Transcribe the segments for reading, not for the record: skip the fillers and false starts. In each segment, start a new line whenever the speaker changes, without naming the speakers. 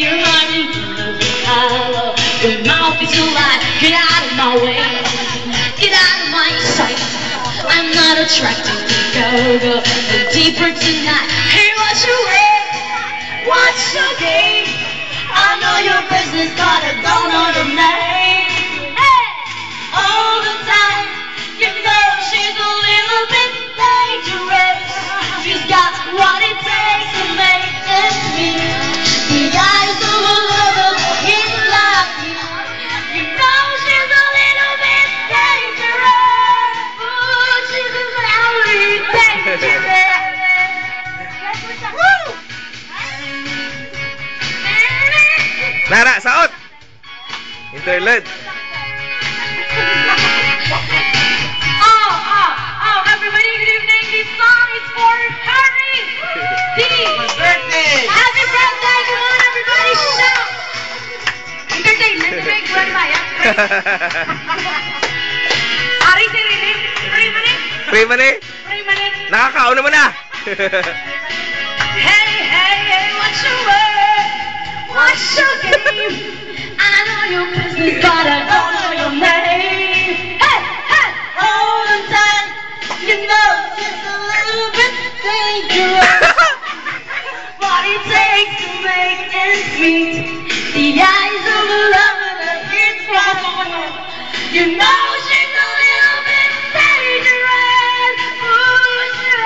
Your heart is hollow. Your mouth is so wide. Get out of my way. Get out of my sight. I'm not attracted to go. And deeper tonight. Hey, what's your way? What's your game? I know your business, but I don't know your name. Hey! All the time, you know she's a little bit dangerous. She's got what it takes to make it meet. The eyes of a lover hit like you. You know she's a little bit dangerous. Ooh, she's a little bit dangerous. Woo!
Nara, saot! Interlude.
Oh, everybody, good evening. This song is for Harry D.
Birthday!
Happy birthday! Come on, everybody, shout! Entertainment, buwan ba yan? Ari, si Rini. Free money?
Free money?
Free money.
Nakakaon naman na!
Hey, what's your word? What's your game? I know your business, but I don't know your name. Hey, all the time, you know it's a little bit dangerous. What it takes to make ends meet. The eyes of a lover that hits wrong. You know she's a little bit dangerous. Ooh, she's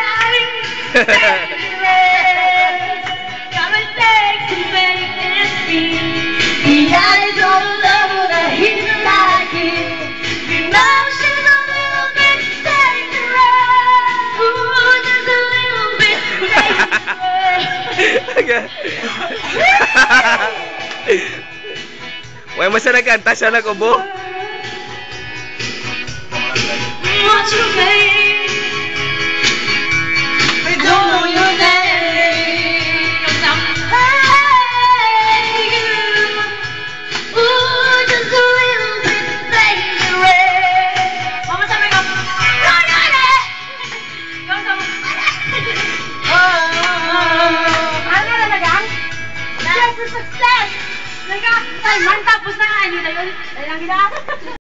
dangerous. What it takes to make ends meet. The eyes of a lover that hits like you. You know she's a little bit dangerous. Ooh, just a little bit dangerous.
Way mo siya nagkanta, siya nag-ubo.
What's your name? I don't know your name. Hey, ooh, just a little bit dangerous. Mama, sabi ko, ano talagang? Yes, success! Ay, man, tapos na nga, hindi na yun. Dahil lang kita.